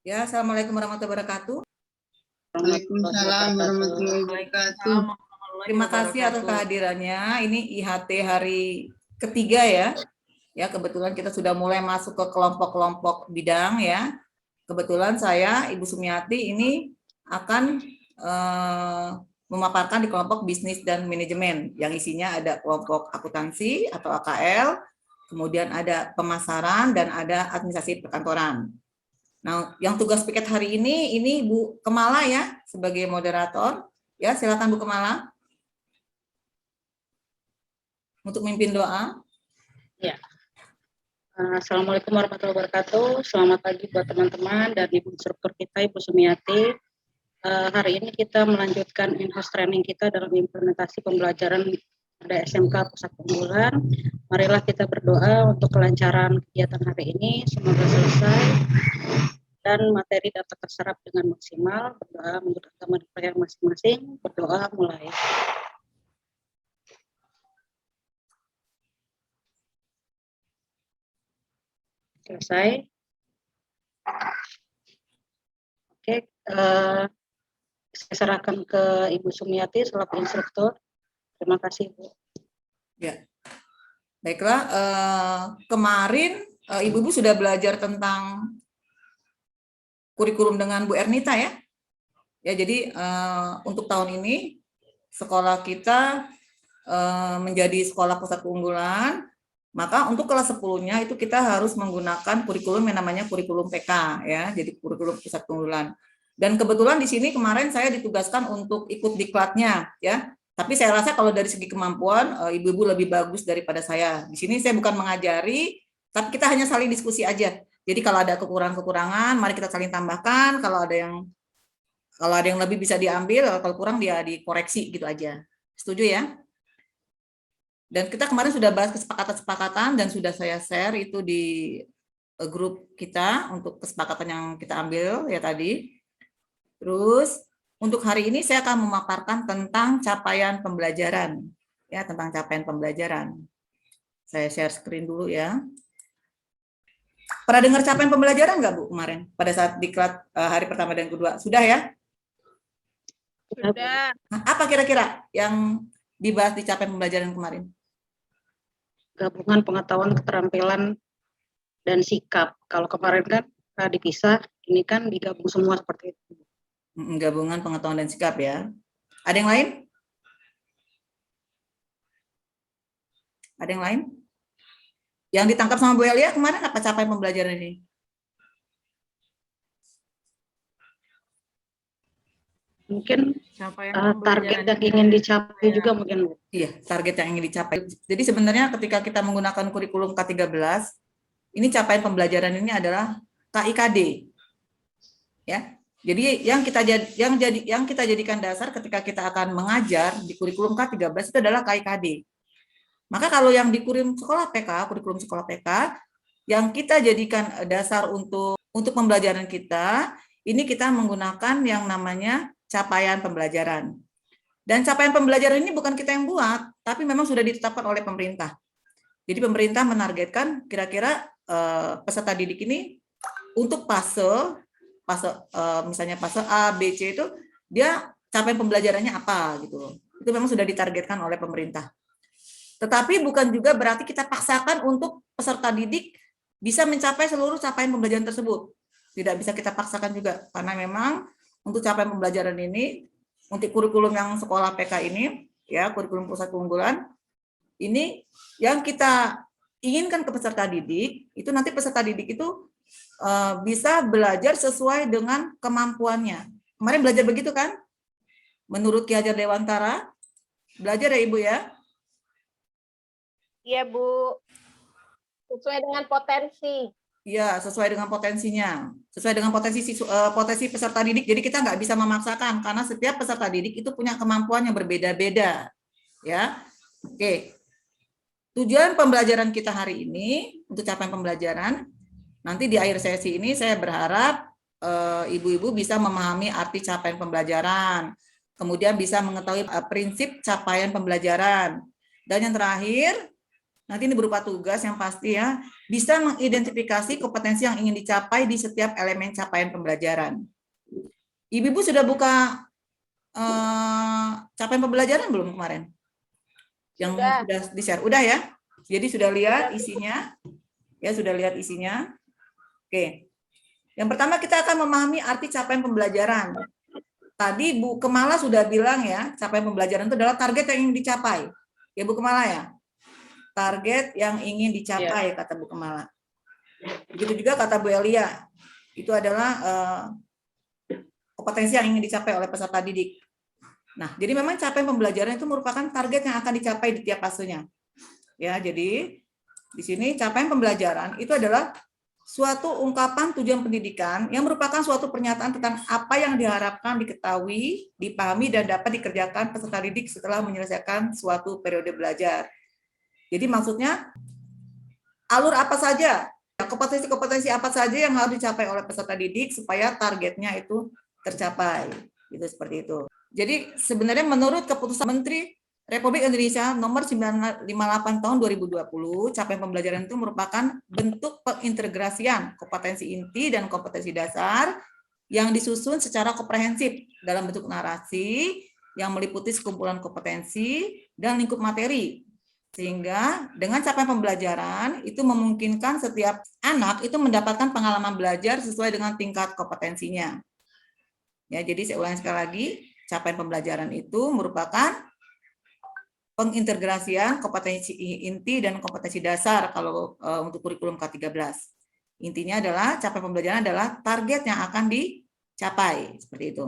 Ya, assalamualaikum warahmatullahi wabarakatuh. Waalaikumsalam warahmatullahi wabarakatuh. Terima kasih atas kehadirannya. Ini IHT hari ketiga ya. Ya, kebetulan kita sudah mulai masuk ke kelompok-kelompok bidang ya. Kebetulan saya, Ibu Sumiati, ini akan memaparkan di kelompok bisnis dan manajemen yang isinya ada kelompok akuntansi atau AKL, kemudian ada pemasaran dan ada administrasi perkantoran. Nah, yang tugas piket hari ini Bu Kemala ya sebagai moderator. Ya, silakan Bu Kemala untuk memimpin doa. Ya. Assalamualaikum warahmatullahi wabarakatuh. Selamat pagi buat teman-teman dan Ibu instruktur kita, Ibu Sumiati. Hari ini kita melanjutkan in-house training kita dalam implementasi pembelajaran pada SMK Pusat Unggulan. Marilah kita berdoa untuk kelancaran kegiatan hari ini, semoga selesai dan materi dapat terserap dengan maksimal. Berdoa menurut agama yang masing-masing. Berdoa mulai. Selesai. Oke, saya serahkan ke Ibu Sumiati selaku instruktur. Terima kasih, Bu. Ya, baiklah. Kemarin Ibu-ibu sudah belajar tentang kurikulum dengan Bu Ernita ya. Ya, jadi untuk tahun ini sekolah kita menjadi sekolah pusat keunggulan. Maka untuk kelas 10-nya itu kita harus menggunakan kurikulum yang namanya kurikulum PK ya, jadi kurikulum pusat keunggulan. Dan kebetulan di sini kemarin saya ditugaskan untuk ikut diklatnya ya. Tapi saya rasa kalau dari segi kemampuan ibu-ibu lebih bagus daripada saya. Di sini saya bukan mengajari, tapi kita hanya saling diskusi aja. Jadi kalau ada kekurangan-kekurangan, mari kita saling tambahkan. Kalau ada yang lebih bisa diambil, kalau kurang dia dikoreksi gitu aja. Setuju ya? Dan kita kemarin sudah bahas kesepakatan-kesepakatan dan sudah saya share itu di grup kita untuk kesepakatan yang kita ambil ya tadi. Terus untuk hari ini saya akan memaparkan tentang capaian pembelajaran. Ya, tentang capaian pembelajaran. Saya share screen dulu ya. Pernah dengar capaian pembelajaran nggak Bu kemarin pada saat diklat hari pertama dan kedua? Sudah ya? Sudah. Nah, apa kira-kira yang dibahas di capaian pembelajaran kemarin? Gabungan pengetahuan, keterampilan, dan sikap. Kalau kemarin kan dipisah, ini kan digabung semua seperti itu. Gabungan pengetahuan dan sikap ya. Ada yang lain? Ada yang lain? Yang ditangkap sama Bu Elia kemarin apa capaian pembelajaran ini? Mungkin target yang ingin dicapai juga mungkin, Bu. Iya, target yang ingin dicapai. Jadi sebenarnya ketika kita menggunakan kurikulum K13, ini capaian pembelajaran ini adalah KIKD. Ya. Jadi yang kita jadikan dasar ketika kita akan mengajar di kurikulum K13 itu adalah KIKD. Maka kalau yang di kurikulum sekolah PK, yang kita jadikan dasar untuk pembelajaran kita, ini kita menggunakan yang namanya capaian pembelajaran. Dan capaian pembelajaran ini bukan kita yang buat, tapi memang sudah ditetapkan oleh pemerintah. Jadi pemerintah menargetkan kira-kira peserta didik ini untuk misalnya fase A, B, C itu dia capaian pembelajarannya apa gitu. Itu memang sudah ditargetkan oleh pemerintah. Tetapi bukan juga berarti kita paksakan untuk peserta didik bisa mencapai seluruh capaian pembelajaran tersebut. Tidak bisa kita paksakan juga karena memang untuk capaian pembelajaran ini untuk kurikulum yang sekolah PK ini ya, kurikulum pusat keunggulan ini yang kita inginkan ke peserta didik itu nanti peserta didik itu bisa belajar sesuai dengan kemampuannya. Kemarin belajar begitu kan? Menurut Ki Hajar Dewantara, belajar ya Ibu ya? Iya Bu, sesuai dengan potensi. Iya, sesuai dengan potensinya, sesuai dengan potensi peserta didik. Jadi kita nggak bisa memaksakan karena setiap peserta didik itu punya kemampuan yang berbeda-beda, ya. Oke. Tujuan pembelajaran kita hari ini untuk capaian pembelajaran. Nanti di akhir sesi ini saya berharap ibu-ibu bisa memahami arti capaian pembelajaran, kemudian bisa mengetahui prinsip capaian pembelajaran, dan yang terakhir Nanti ini berupa tugas yang pasti ya, bisa mengidentifikasi kompetensi yang ingin dicapai di setiap elemen capaian pembelajaran. Ibu-ibu sudah buka capaian pembelajaran belum kemarin? Yang sudah di-share, udah ya? Jadi sudah lihat isinya? Ya, sudah lihat isinya? Oke. Yang pertama kita akan memahami arti capaian pembelajaran. Tadi Bu Kemala sudah bilang ya, capaian pembelajaran itu adalah target yang ingin dicapai. Ya Bu Kemala ya? Target yang ingin dicapai, kata Bu Kemala. Begitu juga kata Bu Elia. Itu adalah kompetensi yang ingin dicapai oleh peserta didik. Nah, jadi memang capaian pembelajaran itu merupakan target yang akan dicapai di tiap fasenya. Ya, jadi di sini capaian pembelajaran itu adalah suatu ungkapan tujuan pendidikan yang merupakan suatu pernyataan tentang apa yang diharapkan diketahui, dipahami, dan dapat dikerjakan peserta didik setelah menyelesaikan suatu periode belajar. Jadi maksudnya alur apa saja, kompetensi-kompetensi apa saja yang harus dicapai oleh peserta didik supaya targetnya itu tercapai. Gitu, seperti itu. Jadi sebenarnya menurut keputusan Menteri Republik Indonesia nomor 958 tahun 2020, capaian pembelajaran itu merupakan bentuk pengintegrasian kompetensi inti dan kompetensi dasar yang disusun secara komprehensif dalam bentuk narasi yang meliputi sekumpulan kompetensi dan lingkup materi. Sehingga dengan capaian pembelajaran itu memungkinkan setiap anak itu mendapatkan pengalaman belajar sesuai dengan tingkat kompetensinya. Ya, jadi saya ulangi sekali lagi, capaian pembelajaran itu merupakan pengintegrasian kompetensi inti dan kompetensi dasar kalau untuk kurikulum K13. Intinya adalah capaian pembelajaran adalah target yang akan dicapai, seperti itu.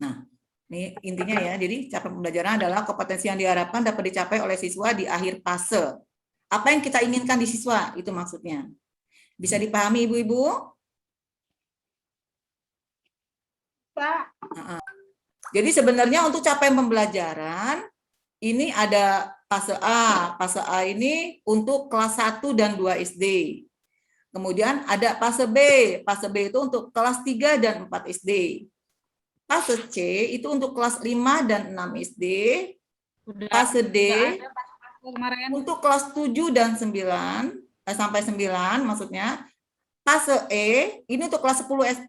Nah, ini intinya ya, jadi capaian pembelajaran adalah kompetensi yang diharapkan dapat dicapai oleh siswa di akhir fase. Apa yang kita inginkan di siswa, itu maksudnya. Bisa dipahami Ibu-Ibu? Pak. Jadi sebenarnya untuk capaian pembelajaran, ini ada fase A. Fase A ini untuk kelas 1 dan 2 SD. Kemudian ada fase B. Fase B itu untuk kelas 3 dan 4 SD. Fase C itu untuk kelas 5 dan 6 SD. Fase D untuk kelas 7 dan 9 sampai 9 maksudnya. Fase E ini untuk kelas 10.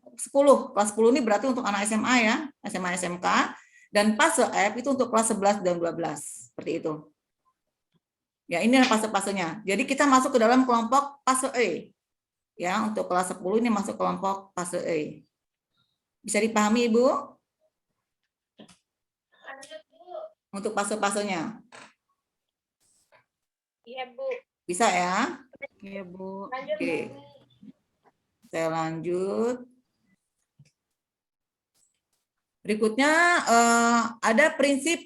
Kelas 10 ini berarti untuk anak SMA ya, SMA SMK. Dan fase F itu untuk kelas 11 dan 12. Seperti itu. Ya, ini fase-fasenya. Jadi kita masuk ke dalam kelompok fase E. Ya, untuk kelas 10 ini masuk kelompok fase E. Bisa dipahami Ibu? Untuk fase-fasenya. Iya, Bu. Bisa ya? Iya, Bu. Lanjut. Oke. Saya lanjut. Berikutnya ada prinsip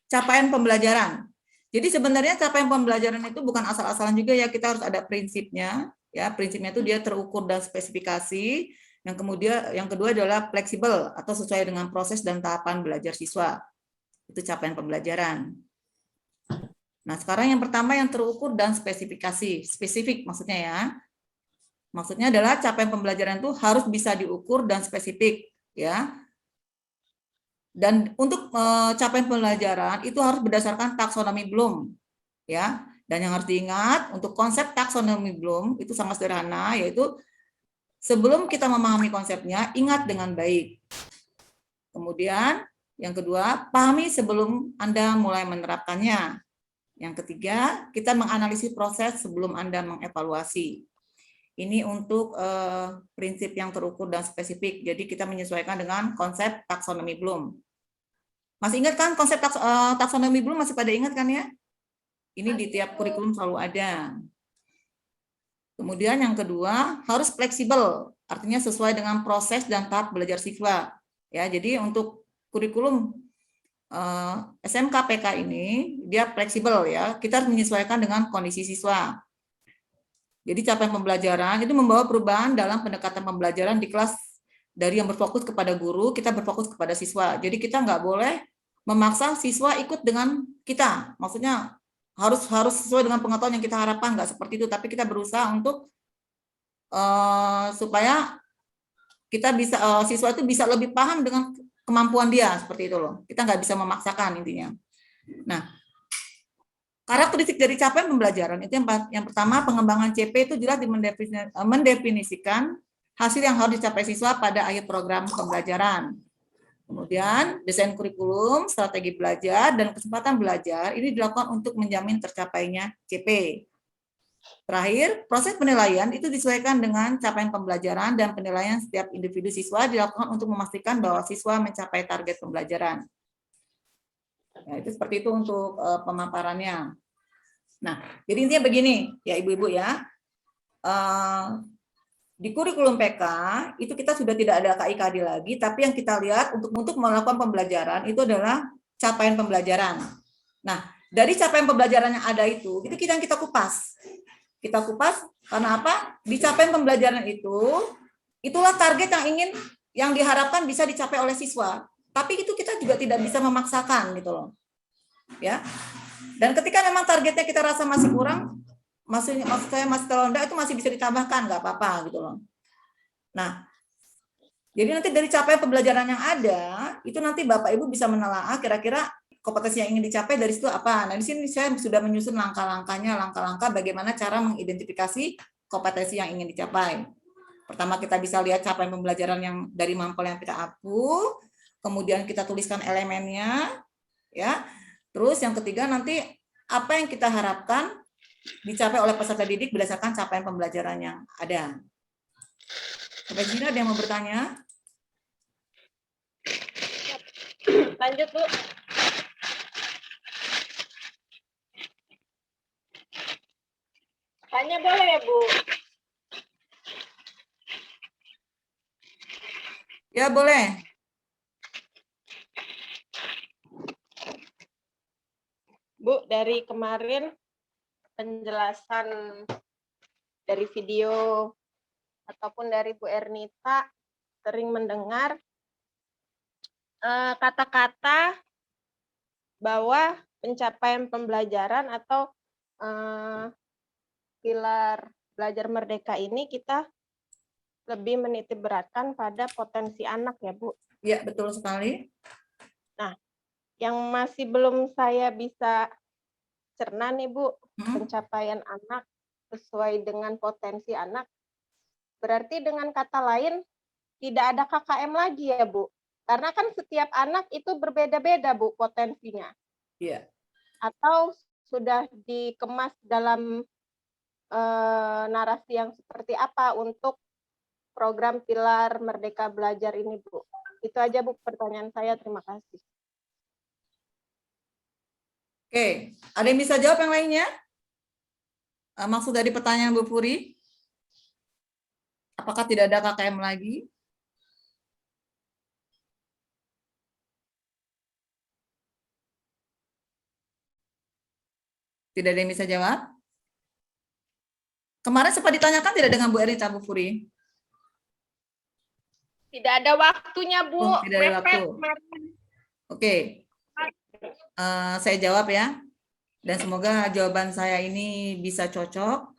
capaian pembelajaran. Jadi sebenarnya capaian pembelajaran itu bukan asal-asalan juga ya, kita harus ada prinsipnya. Ya, prinsipnya itu dia terukur dan spesifikasi. Yang kedua adalah fleksibel atau sesuai dengan proses dan tahapan belajar siswa. Itu capaian pembelajaran. Nah, sekarang yang pertama yang terukur dan spesifikasi. Spesifik maksudnya ya. Maksudnya adalah capaian pembelajaran itu harus bisa diukur dan spesifik, ya. Dan untuk capaian pembelajaran itu harus berdasarkan taksonomi Bloom, ya. Dan yang harus diingat untuk konsep taksonomi Bloom itu sangat sederhana, yaitu sebelum kita memahami konsepnya, ingat dengan baik. Kemudian yang kedua, pahami sebelum Anda mulai menerapkannya. Yang ketiga, kita menganalisis proses sebelum Anda mengevaluasi. Ini untuk prinsip yang terukur dan spesifik. Jadi kita menyesuaikan dengan konsep taksonomi Bloom. Masih ingat kan konsep taksonomi Bloom? Masih pada ingat kan ya? Ini di tiap kurikulum selalu ada. Kemudian yang kedua, harus fleksibel. Artinya sesuai dengan proses dan tahap belajar siswa. Ya, jadi untuk kurikulum SMK PK ini dia fleksibel ya. Kita harus menyesuaikan dengan kondisi siswa. Jadi capaian pembelajaran itu membawa perubahan dalam pendekatan pembelajaran di kelas dari yang berfokus kepada guru, kita berfokus kepada siswa. Jadi kita nggak boleh memaksa siswa ikut dengan kita. Maksudnya harus sesuai dengan pengetahuan yang kita harapkan, nggak seperti itu. Tapi kita berusaha untuk supaya kita bisa siswa itu bisa lebih paham dengan kemampuan dia seperti itu loh. Kita nggak bisa memaksakan intinya. Nah, Karakteristik dari capaian pembelajaran itu yang pertama, pengembangan CP itu jelas mendefinisikan hasil yang harus dicapai siswa pada akhir program pembelajaran. Kemudian desain kurikulum, strategi belajar, dan kesempatan belajar ini dilakukan untuk menjamin tercapainya CP. Terakhir, proses penilaian itu disesuaikan dengan capaian pembelajaran dan penilaian setiap individu siswa dilakukan untuk memastikan bahwa siswa mencapai target pembelajaran. Nah, itu seperti itu untuk pemaparannya. Nah, jadi intinya begini ya ibu-ibu ya. Di kurikulum PK itu kita sudah tidak ada KIKD lagi, tapi yang kita lihat untuk melakukan pembelajaran itu adalah capaian pembelajaran. Nah, dari capaian pembelajaran yang ada itu kita kupas. Kita kupas karena apa? Di capaian pembelajaran itu, itulah target yang diharapkan bisa dicapai oleh siswa. Tapi itu kita juga tidak bisa memaksakan gitu loh. Ya. Dan ketika memang targetnya kita rasa masih kurang, maksud saya masih terlalu rendah, itu masih bisa ditambahkan, nggak apa-apa gitu loh. Nah, jadi nanti dari capaian pembelajaran yang ada, itu nanti Bapak Ibu bisa menelaah kira-kira kompetensi yang ingin dicapai dari situ apa. Nah, di sini saya sudah menyusun langkah-langkah bagaimana cara mengidentifikasi kompetensi yang ingin dicapai. Pertama kita bisa lihat capaian pembelajaran yang dari Mampel yang kita aku, kemudian kita tuliskan elemennya, ya. Terus yang ketiga nanti apa yang kita harapkan dicapai oleh peserta didik berdasarkan capaian pembelajaran yang ada. Sampai sini ada yang mau bertanya? Lanjut, Bu. Tanya boleh ya, Bu? Ya, boleh. Bu, dari kemarin penjelasan dari video ataupun dari Bu Ernita sering mendengar kata-kata bahwa pencapaian pembelajaran atau pilar belajar merdeka ini kita lebih menitik beratkan pada potensi anak ya, Bu. Ya, betul sekali. Nah, yang masih belum saya bisa cerna nih, Bu, pencapaian anak sesuai dengan potensi anak. Berarti dengan kata lain, tidak ada KKM lagi ya, Bu? Karena kan setiap anak itu berbeda-beda, Bu, potensinya. Iya. Atau sudah dikemas dalam narasi yang seperti apa untuk program Pilar Merdeka Belajar ini, Bu? Itu aja, Bu, pertanyaan saya. Terima kasih. Oke, ada yang bisa jawab yang lainnya? Maksud dari pertanyaan Bu Puri? Apakah tidak ada KKM lagi? Tidak ada yang bisa jawab? Kemarin sempat ditanyakan tidak dengan Bu Ernita, Bu Puri? Tidak ada waktunya, Bu. Oh, tidak ada waktu. Oke. Saya jawab ya. Dan semoga jawaban saya ini bisa cocok.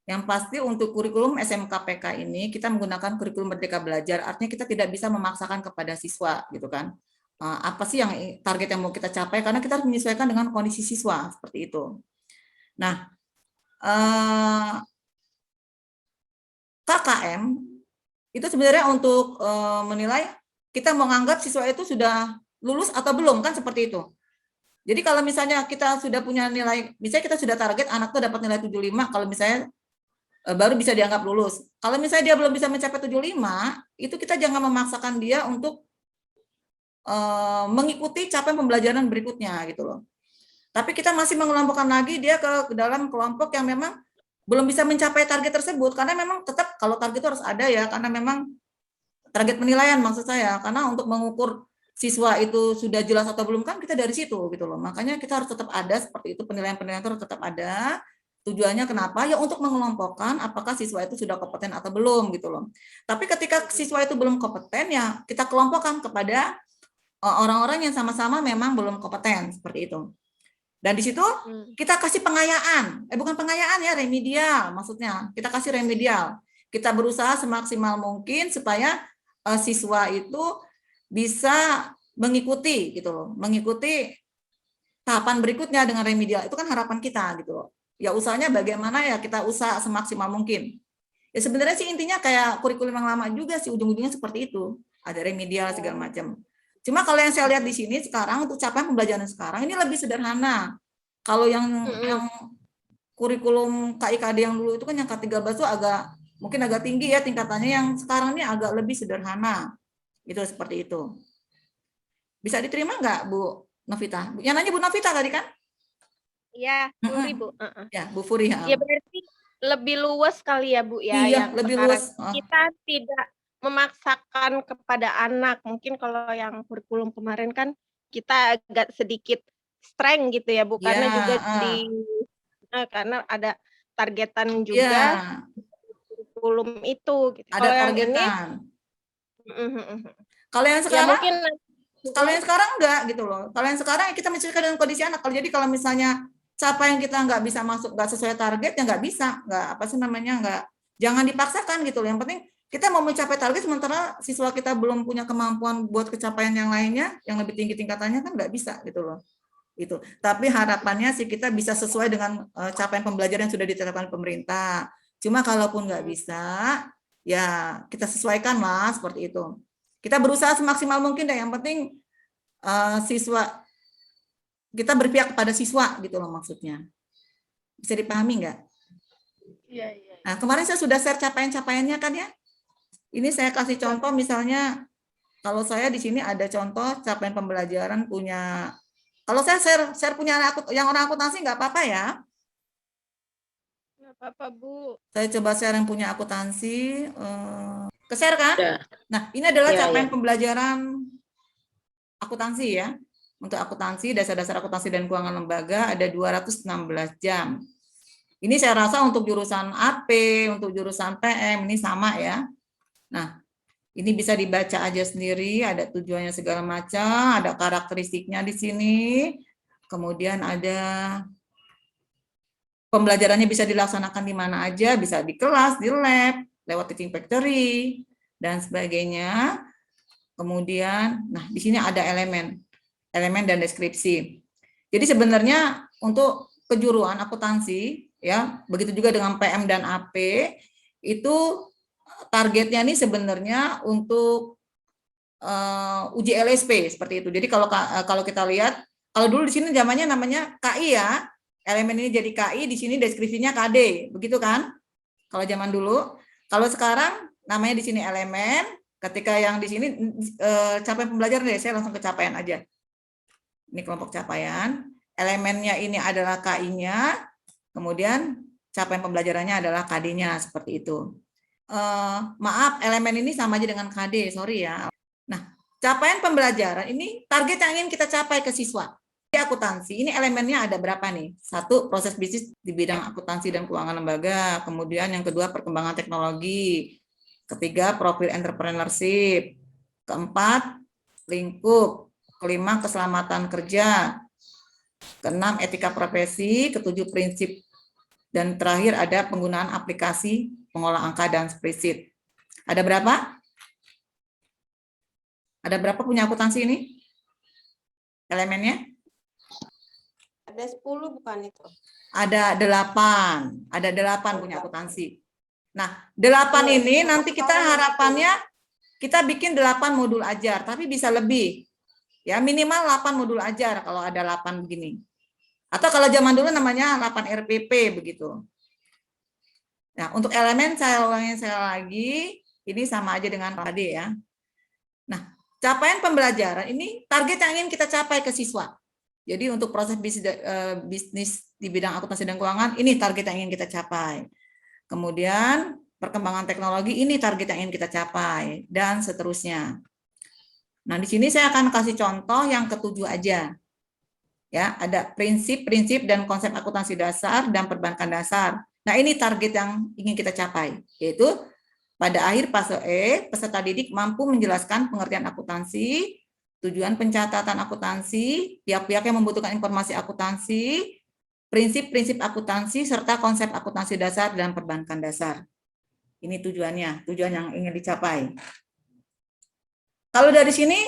Yang pasti untuk kurikulum SMKPK ini kita menggunakan kurikulum Merdeka Belajar. Artinya kita tidak bisa memaksakan kepada siswa, gitu kan? Apa sih yang target yang mau kita capai? Karena kita harus menyesuaikan dengan kondisi siswa seperti itu. Nah, KKM itu sebenarnya untuk menilai kita menganggap siswa itu sudah lulus atau belum, kan seperti itu. Jadi kalau misalnya kita sudah punya nilai, misalnya kita sudah target anak tuh dapat nilai 75, kalau misalnya baru bisa dianggap lulus. Kalau misalnya dia belum bisa mencapai 75, itu kita jangan memaksakan dia untuk mengikuti capaian pembelajaran berikutnya gitu loh. Tapi kita masih mengelompokkan lagi dia ke dalam kelompok yang memang belum bisa mencapai target tersebut, karena memang tetap kalau target itu harus ada ya, karena memang target penilaian maksud saya, karena untuk mengukur siswa itu sudah jelas atau belum kan kita dari situ gitu loh. Makanya kita harus tetap ada seperti itu, penilaian-penilaian itu harus tetap ada. Tujuannya kenapa? Ya untuk mengelompokkan apakah siswa itu sudah kompeten atau belum gitu loh. Tapi ketika siswa itu belum kompeten ya kita kelompokkan kepada orang-orang yang sama-sama memang belum kompeten seperti itu. Dan di situ kita kasih pengayaan, bukan pengayaan ya, remedial maksudnya. Kita kasih remedial. Kita berusaha semaksimal mungkin supaya siswa itu bisa mengikuti gitu loh, mengikuti tahapan berikutnya dengan remedial. Itu kan harapan kita gitu loh. Ya usahanya bagaimana ya kita usaha semaksimal mungkin. Ya sebenarnya sih intinya kayak kurikulum yang lama juga sih, ujung-ujungnya seperti itu. Ada remedial segala macam. Cuma kalau yang saya lihat di sini sekarang untuk capaian pembelajaran sekarang ini lebih sederhana. Kalau yang kurikulum KIKD yang dulu itu kan yang K13 itu mungkin agak tinggi ya tingkatannya, yang sekarang ini agak lebih sederhana. Itu seperti itu. Bisa diterima nggak Bu Novita? Yang nanya Bu Novita tadi kan? Iya, Furi, Bu. Ya, Bu Furi. Ya berarti lebih luas kali ya, Bu ya, Iya, yang lebih sekarang. luas. Kita tidak memaksakan kepada anak. Mungkin kalau yang kurikulum kemarin kan kita agak sedikit streng gitu ya, Bu, karena juga karena ada targetan juga kurikulum itu gitu. Ada Kalau yang ini targetan. Kalau yang ya sekarang mungkin enggak gitu loh. Kalau yang sekarang kita menyesuaikan dengan kondisi anak. Kalau jadi kalau misalnya capaian kita nggak bisa masuk, nggak sesuai target ya nggak bisa, jangan dipaksakan gitu loh. Yang penting kita mau mencapai target sementara siswa kita belum punya kemampuan buat kecapaian yang lainnya yang lebih tinggi tingkatannya, kan nggak bisa gitu loh. Itu. Tapi harapannya sih kita bisa sesuai dengan capaian pembelajaran yang sudah ditetapkan pemerintah. Cuma kalaupun nggak bisa, ya kita sesuaikan lah seperti itu. Kita berusaha semaksimal mungkin deh. Yang penting siswa, kita berpihak kepada siswa gitu loh maksudnya. Bisa dipahami nggak? Iya. Nah, kemarin saya sudah share capaian-capaiannya kan ya. Ini saya kasih contoh misalnya, kalau saya di sini ada contoh capaian pembelajaran punya. Kalau saya share punya yang orang akuntansi nggak apa-apa ya. Nggak apa-apa, Bu. Saya coba share yang punya akuntansi. Ke-share kan? Ya. Nah, ini adalah capaian pembelajaran akuntansi ya. Untuk akuntansi, dasar-dasar akuntansi dan keuangan lembaga ada 216 jam. Ini saya rasa untuk jurusan AP, untuk jurusan PM ini sama ya. Nah, ini bisa dibaca aja sendiri, ada tujuannya segala macam, ada karakteristiknya di sini. Kemudian ada pembelajarannya bisa dilaksanakan di mana aja, bisa di kelas, di lab, lewat teaching factory, dan sebagainya. Kemudian, nah di sini ada elemen dan deskripsi. Jadi sebenarnya untuk kejuruan akuntansi, ya begitu juga dengan PM dan AP, itu targetnya ini sebenarnya untuk uji LSP seperti itu. Jadi kalau kita lihat, kalau dulu di sini zamannya namanya KI ya, elemen ini jadi KI, di sini deskripsinya KD, begitu kan? Kalau zaman dulu. Kalau sekarang namanya di sini elemen. Ketika yang di sini capaian pembelajaran deh, saya langsung ke capaian aja. Ini kelompok capaian. Elemennya ini adalah KI-nya, kemudian capaian pembelajarannya adalah KD-nya seperti itu. Maaf, elemen ini sama aja dengan KD, sorry ya. Nah, capaian pembelajaran ini target yang ingin kita capai ke siswa. Di akuntansi, ini elemennya ada berapa nih? 1, proses bisnis di bidang akuntansi dan keuangan lembaga. Kemudian yang kedua, perkembangan teknologi. Ketiga, profil entrepreneurship. Keempat, lingkup. Kelima, keselamatan kerja. Keenam, etika profesi. Ketujuh, prinsip. Dan terakhir ada penggunaan aplikasi pengolah angka dan spreadsheet. Ada berapa? Ada berapa punya akuntansi ini? Elemennya? Ada 10 bukan itu? Ada 8. Ada 8 punya akuntansi. Nah, 8 ini nanti kita harapannya kita bikin 8 modul ajar, tapi bisa lebih. Ya, minimal 8 modul ajar kalau ada 8 begini. Atau kalau zaman dulu namanya 8 RPP begitu. Nah, untuk elemen saya ulangin lagi, ini sama aja dengan tadi ya. Nah, capaian pembelajaran ini target yang ingin kita capai ke siswa. Jadi untuk proses bisnis di bidang akuntansi dan keuangan, ini target yang ingin kita capai. Kemudian perkembangan teknologi, ini target yang ingin kita capai, dan seterusnya. Nah, di sini saya akan kasih contoh yang ke-7 aja. Ya, ada prinsip-prinsip dan konsep akuntansi dasar dan perbankan dasar. Nah, ini target yang ingin kita capai, yaitu pada akhir fase E, peserta didik mampu menjelaskan pengertian akuntansi, tujuan pencatatan akuntansi, pihak-pihak yang membutuhkan informasi akuntansi, prinsip-prinsip akuntansi, serta konsep akuntansi dasar dan perbankan dasar. Ini tujuannya, tujuan yang ingin dicapai. Kalau dari sini,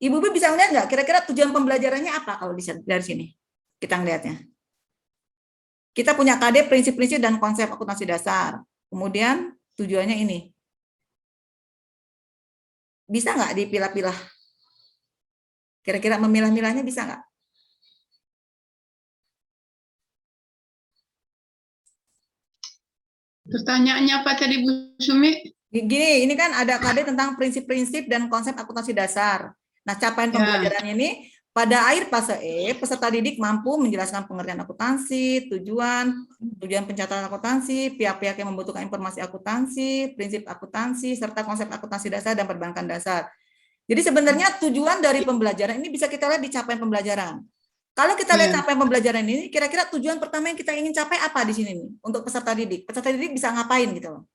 Ibu bisa melihat nggak kira-kira tujuan pembelajarannya apa kalau dari sini? Kita ngelihatnya. Kita punya KD prinsip-prinsip dan konsep akuntansi dasar. Kemudian tujuannya ini. Bisa nggak dipilah-pilah? Kira-kira memilah-milahnya bisa nggak? Pertanyaannya apa tadi Bu Sumi? Gini, ini kan ada KD tentang prinsip-prinsip dan konsep akuntansi dasar. Nah, capaian Ya. pembelajarannya ini pada akhir fase E, peserta didik mampu menjelaskan pengertian akuntansi, tujuan pencatatan akuntansi, pihak-pihak yang membutuhkan informasi akuntansi, prinsip akuntansi, serta konsep akuntansi dasar dan perbankan dasar. Jadi sebenarnya tujuan dari pembelajaran ini bisa kita lihat di capaian pembelajaran. Kalau kita lihat capaian pembelajaran ini, kira-kira tujuan pertama yang kita ingin capai apa di sini nih untuk peserta didik? Peserta didik bisa ngapain gitu loh?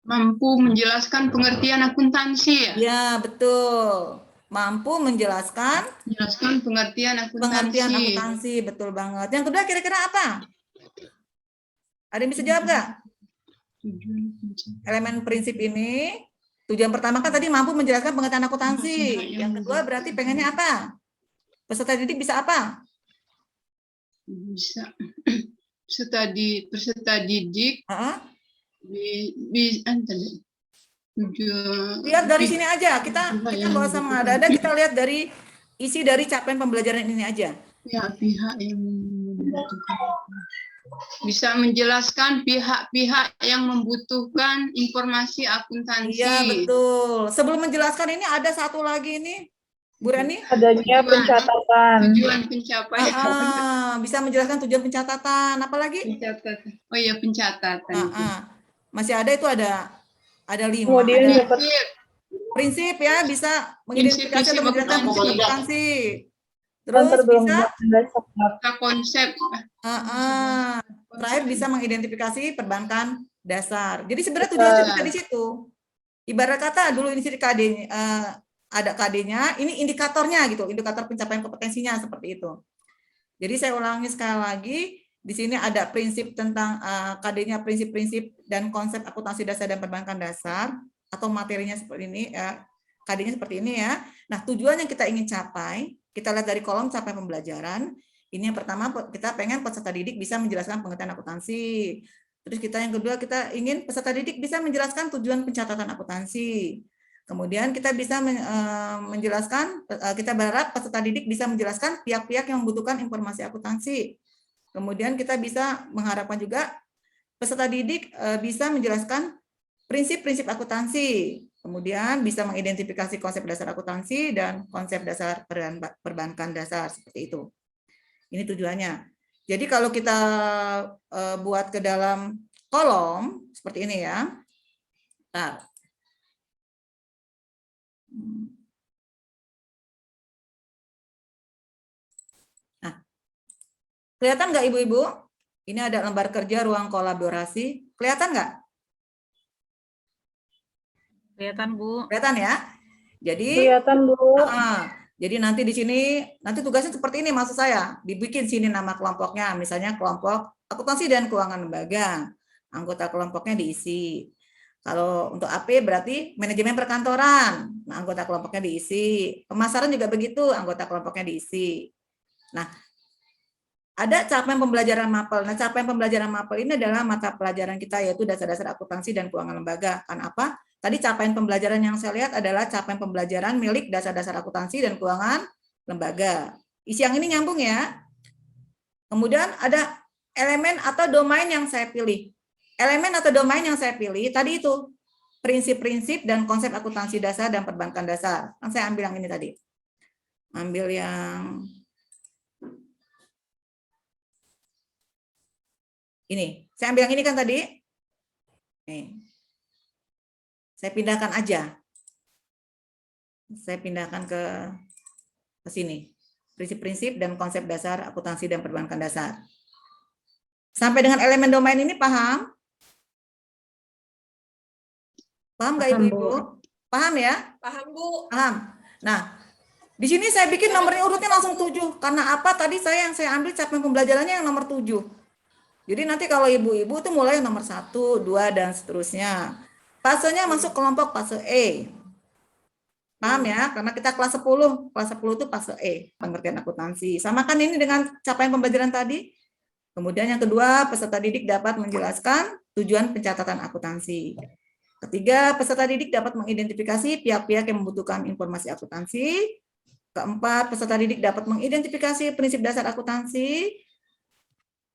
Mampu menjelaskan pengertian akuntansi ya? Ya, betul. Mampu menjelaskan Menjelaskan pengertian pengertian akuntansi. akuntansi, betul banget. Yang kedua kira-kira apa? Ada yang bisa jawab nggak? Elemen prinsip ini, tujuan pertama kan tadi mampu menjelaskan pengertian akuntansi. Yang kedua berarti pengennya apa? Peserta didik bisa apa? Bisa peserta didik Heeh. Lihat dari sini aja, kita nggak usah mengada-ada, kita lihat dari isi dari capaian pembelajaran ini aja. Pihak-pihak yang membutuhkan. Bisa menjelaskan pihak-pihak yang membutuhkan informasi akuntansi. Iya, betul. Sebelum menjelaskan ini ada satu lagi ini, Bu Rani. Adanya pencatatan. Tujuan pencapaian. Bisa menjelaskan tujuan pencatatan. Apalagi? Pencatatan. Oh iya, pencatatan. Masih ada itu ada 5. Kemudian Ada dapat prinsip ya, bisa mengidentifikasi atau menjelaskan Prinsip akuntansi. Terus bisa konsep. terakhir bisa mengidentifikasi perbankan dasar. Jadi sebenarnya tujuannya kita di situ. Ibarat kata dulu ini KD ada KD-nya, ini indikatornya gitu, indikator pencapaian kompetensinya seperti itu. Jadi saya ulangi sekali lagi, di sini ada prinsip tentang KD-nya prinsip-prinsip dan konsep akuntansi dasar dan perbankan dasar, atau materinya seperti ini, KD-nya seperti ini ya. Nah, tujuan yang kita ingin capai, kita lihat dari kolom capaian pembelajaran. Ini yang pertama, kita pengen peserta didik bisa menjelaskan pengertian akuntansi. Terus yang kedua, kita ingin peserta didik bisa menjelaskan tujuan pencatatan akuntansi. Kemudian kita bisa menjelaskan, kita berharap peserta didik bisa menjelaskan pihak-pihak yang membutuhkan informasi akuntansi. Kemudian kita bisa mengharapkan juga peserta didik bisa menjelaskan prinsip-prinsip akuntansi. Kemudian bisa mengidentifikasi konsep dasar akuntansi dan konsep dasar perbankan dasar, seperti itu. Ini tujuannya. Jadi kalau kita buat ke dalam kolom, seperti ini ya. Nah, kelihatan nggak Ibu-Ibu? Ini ada lembar kerja ruang kolaborasi. Kelihatan nggak? Kelihatan, Bu. Kelihatan ya? Jadi kelihatan, Bu. Jadi nanti di sini, nanti tugasnya seperti ini maksud saya. Dibikin sini nama kelompoknya, misalnya kelompok akuntansi dan keuangan lembaga. Anggota kelompoknya diisi. Kalau untuk AP berarti manajemen perkantoran. Nah, anggota kelompoknya diisi. Pemasaran juga begitu, anggota kelompoknya diisi. Nah, ada capaian pembelajaran MAPEL. Nah, capaian pembelajaran MAPEL ini adalah mata pelajaran kita, yaitu dasar-dasar akuntansi dan keuangan lembaga. Kan apa? Tadi capaian pembelajaran yang saya lihat adalah capaian pembelajaran milik dasar-dasar akuntansi dan keuangan lembaga. Isi yang ini nyambung ya. Kemudian ada elemen atau domain yang saya pilih. Elemen atau domain yang saya pilih tadi itu prinsip-prinsip dan konsep akuntansi dasar dan perbankan dasar. Kan saya ambil yang ini tadi. Ambil yang ini. Saya ambil yang ini kan tadi. Nih. Saya pindahkan aja. Saya pindahkan ke sini. Prinsip-prinsip dan konsep dasar akuntansi dan perbankan dasar. Sampai dengan elemen domain ini paham? Paham nggak Ibu-Ibu? Paham ya? Paham, Bu. Paham. Nah, di sini saya bikin nomornya urutnya langsung 7. Karena apa? Tadi yang saya ambil capaian pembelajarannya yang nomor 7. Jadi nanti kalau Ibu-Ibu itu mulai nomor 1, 2, dan seterusnya. Fasenya masuk kelompok fase E. Paham ya? Karena kita kelas 10. Kelas 10 itu fase E, pengertian akuntansi. Samakan ini dengan capaian pembelajaran tadi. Kemudian yang kedua, peserta didik dapat menjelaskan tujuan pencatatan akuntansi. Ketiga, peserta didik dapat mengidentifikasi pihak-pihak yang membutuhkan informasi akuntansi. Keempat, peserta didik dapat mengidentifikasi prinsip dasar akuntansi.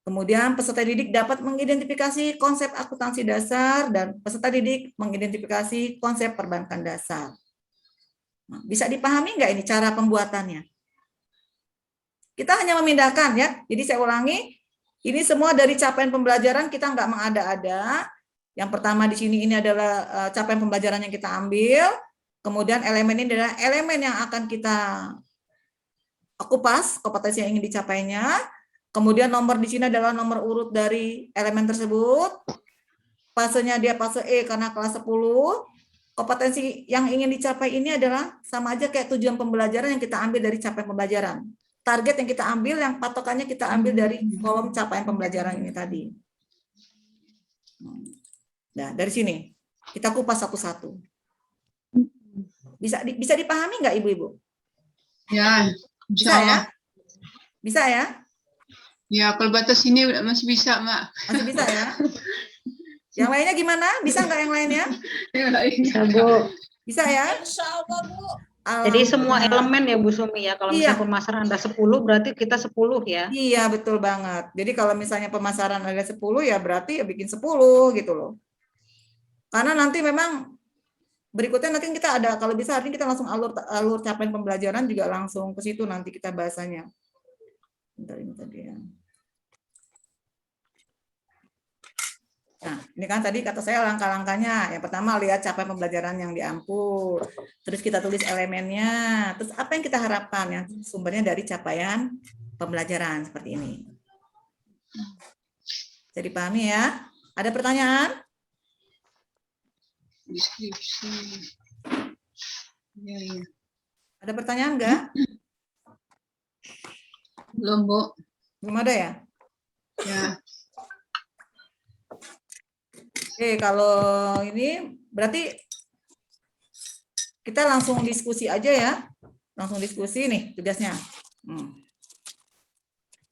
Kemudian peserta didik dapat mengidentifikasi konsep akuntansi dasar dan peserta didik mengidentifikasi konsep perbankan dasar. Nah, bisa dipahami nggak ini cara pembuatannya? Kita hanya memindahkan ya. Jadi saya ulangi, ini semua dari capaian pembelajaran, kita nggak mengada-ada. Yang pertama di sini ini adalah capaian pembelajaran yang kita ambil. Kemudian elemen ini adalah elemen yang akan kita kupas, kompetensi yang ingin dicapainya. Kemudian nomor di sini adalah nomor urut dari elemen tersebut. Fasenya dia fase E karena kelas 10. Kompetensi yang ingin dicapai ini adalah sama aja kayak tujuan pembelajaran yang kita ambil dari capaian pembelajaran. Target yang kita ambil, yang patokannya kita ambil dari kolom capaian pembelajaran ini tadi. Nah, dari sini kita kupas satu-satu. Bisa dipahami nggak Ibu-ibu? Ya, Bisa insya ya? Allah. Bisa ya? Ya, kalau batas ini masih bisa, Mak. Masih bisa ya? Yang lainnya gimana? Bisa nggak yang lainnya? Bisa, Bu. Bisa ya? Jadi semua Alhamdulillah. elemen ya Bu Sumi ya. Kalau Iya. misalnya pemasaran ada 10 berarti kita 10 ya. Iya, betul banget. Jadi kalau misalnya pemasaran ada 10 ya berarti ya bikin 10 gitu loh. Karena nanti memang berikutnya nanti kita ada, kalau bisa hari ini kita langsung alur capaian pembelajaran juga langsung ke situ nanti kita bahasanya. Bentar, ini tadi ya. Nah, ini kan tadi kata saya langkah-langkahnya. Yang pertama lihat capaian pembelajaran yang diampul. Terus kita tulis elemennya. Terus apa yang kita harapkan? Yang sumbernya dari capaian pembelajaran seperti ini. Jadi pahami ya? Ada pertanyaan? Deskripsi. Ya, ya. Ada pertanyaan enggak? Belum, Bu. Belum ada ya? Ya. Oke, kalau ini berarti kita langsung diskusi aja ya. Langsung diskusi nih tugasnya.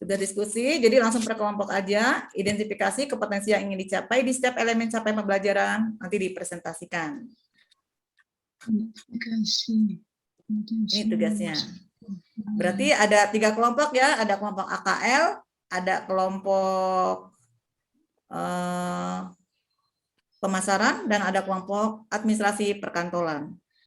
Sudah diskusi, jadi langsung per kelompok aja. Identifikasi kompetensi yang ingin dicapai di setiap elemen capaian pembelajaran. Nanti dipresentasikan. Ini tugasnya. Berarti ada 3 kelompok ya. Ada kelompok AKL, ada kelompok pemasaran, dan ada kelompok administrasi perkantoran.